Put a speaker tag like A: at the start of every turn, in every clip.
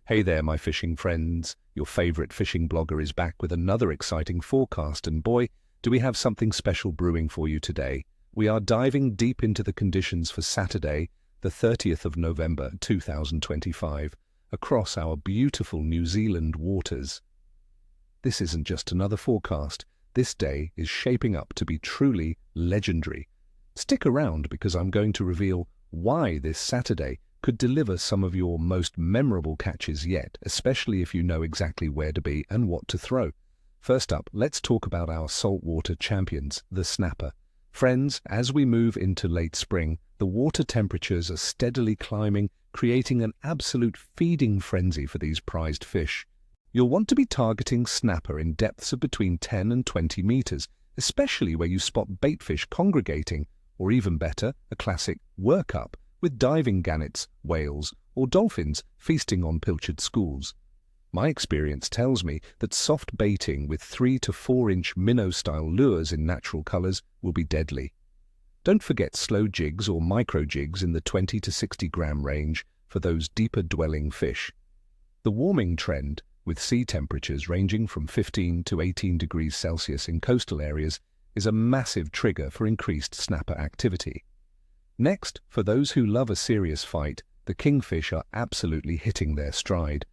A: Hey there, my fishing friends. Your favorite fishing blogger is back with another exciting forecast, and boy, do we have something special brewing for you today. We are diving deep into the conditions for Saturday, the 30th of November 2025, across our beautiful New Zealand waters. This isn't just another forecast. This day is shaping up to be truly legendary. Stick around because I'm going to reveal why this Saturday could deliver some of your most memorable catches yet, especially if you know exactly where to be and what to throw. First up, let's talk about our saltwater champions, the snapper. Friends, as we move into late spring, the water temperatures are steadily climbing, creating an absolute feeding frenzy for these prized fish. You'll want to be targeting snapper in depths of between 10 and 20 meters, especially where you spot baitfish congregating, or even better, a classic workup, with diving gannets, whales, or dolphins feasting on pilchard schools. My experience tells me that soft baiting with 3 to 4 inch minnow-style lures in natural colors will be deadly. Don't forget slow jigs or micro jigs in the 20 to 60 gram range for those deeper dwelling fish. The warming trend, with sea temperatures ranging from 15 to 18 degrees Celsius in coastal areas, is a massive trigger for increased snapper activity. Next, for those who love a serious fight, the kingfish are absolutely hitting their stride.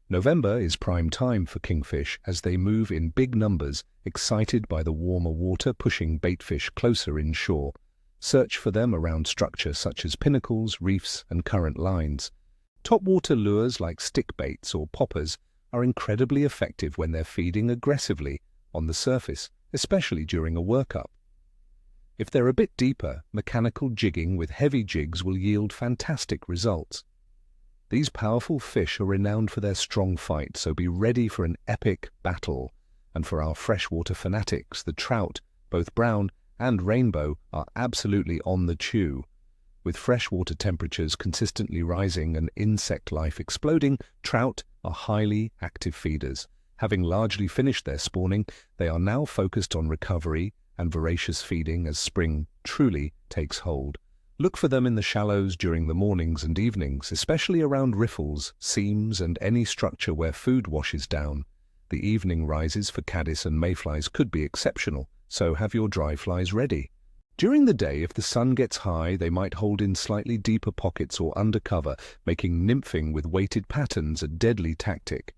A: November is prime time for kingfish as they move in big numbers, excited by the warmer water pushing baitfish closer inshore. Search for them around structure such as pinnacles, reefs, and current lines. Topwater lures like stick baits or poppers are incredibly effective when they're feeding aggressively on the surface, especially during a workup. If they're a bit deeper, mechanical jigging with heavy jigs will yield fantastic results. These powerful fish are renowned for their strong fight, so be ready for an epic battle. And for our freshwater fanatics, the trout, both brown and rainbow, are absolutely on the chew. With freshwater temperatures consistently rising and insect life exploding, trout are highly active feeders. Having largely finished their spawning, they are now focused on recovery and voracious feeding as spring truly takes hold. Look for them in the shallows during the mornings and evenings, especially around riffles, seams, and any structure where food washes down. The evening rises for caddis and mayflies could be exceptional, so have your dry flies ready. During the day, if the sun gets high, they might hold in slightly deeper pockets or undercover, making nymphing with weighted patterns a deadly tactic.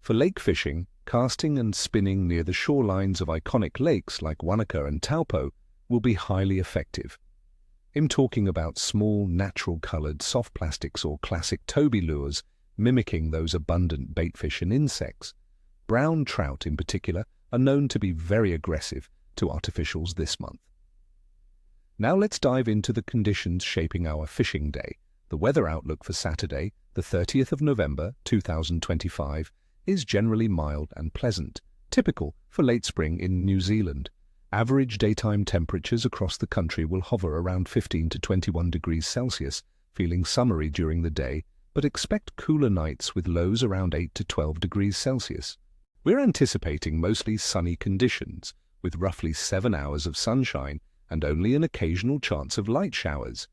A: For lake fishing, casting and spinning near the shorelines of iconic lakes like Wanaka and Taupo will be highly effective. I'm talking about small, natural-colored soft plastics or classic Toby lures, mimicking those abundant baitfish and insects. Brown trout, in particular, are known to be very aggressive to artificials this month. Now let's dive into the conditions shaping our fishing day. The weather outlook for Saturday, the 30th of November 2025, is generally mild and pleasant, typical for late spring in New Zealand. Average daytime temperatures across the country will hover around 15 to 21 degrees Celsius, feeling summery during the day, but expect cooler nights with lows around 8 to 12 degrees Celsius. We're anticipating mostly sunny conditions, with roughly 7 hours of sunshine and only an occasional chance of light showers.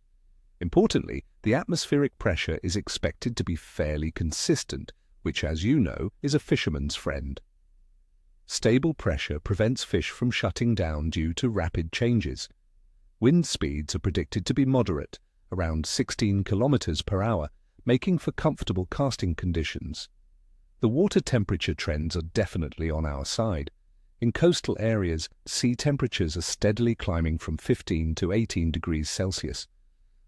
A: Importantly, the atmospheric pressure is expected to be fairly consistent, which, as you know, is a fisherman's friend. Stable pressure prevents fish from shutting down due to rapid changes. Wind speeds are predicted to be moderate, around 16 kilometers per hour, making for comfortable casting conditions. The water temperature trends are definitely on our side. In coastal areas, sea temperatures are steadily climbing from 15 to 18 degrees Celsius.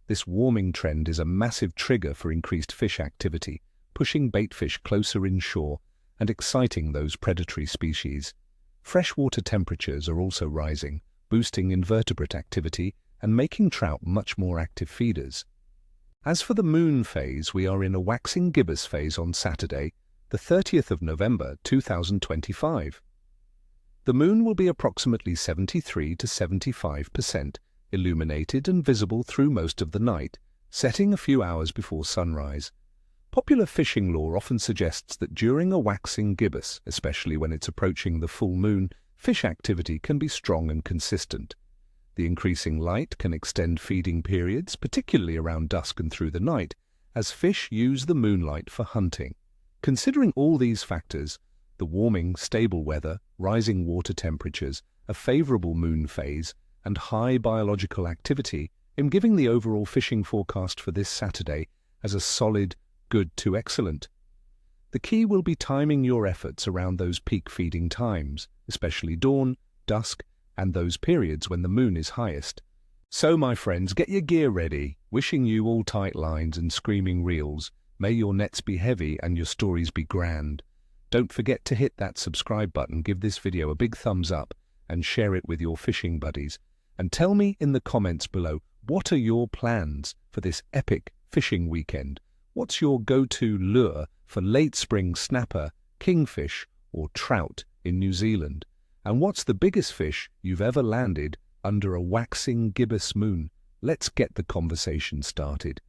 A: This warming trend is a massive trigger for increased fish activity, pushing baitfish closer inshore and exciting those predatory species. Freshwater temperatures are also rising, boosting invertebrate activity and making trout much more active feeders. As for the moon phase, we are in a waxing gibbous phase on Saturday, the 30th of November 2025. The moon will be approximately 73 to 75% illuminated and visible through most of the night, setting a few hours before sunrise. Popular fishing lore often suggests that during a waxing gibbous, especially when it's approaching the full moon, fish activity can be strong and consistent. The increasing light can extend feeding periods, particularly around dusk and through the night, as fish use the moonlight for hunting. Considering all these factors, the warming, stable weather, rising water temperatures, a favorable moon phase, and high biological activity, I'm giving the overall fishing forecast for this Saturday as a solid, good to excellent. The key will be timing your efforts around those peak feeding times, especially dawn, dusk, and those periods when the moon is highest. So, my friends, get your gear ready. Wishing you all tight lines and screaming reels. May your nets be heavy and your stories be grand. Don't forget to hit that subscribe button, give this video a big thumbs up, and share it with your fishing buddies. And tell me in the comments below, what are your plans for this epic fishing weekend? What's your go-to lure for late spring snapper, kingfish, or trout in New Zealand? And what's the biggest fish you've ever landed under a waxing gibbous moon? Let's get the conversation started.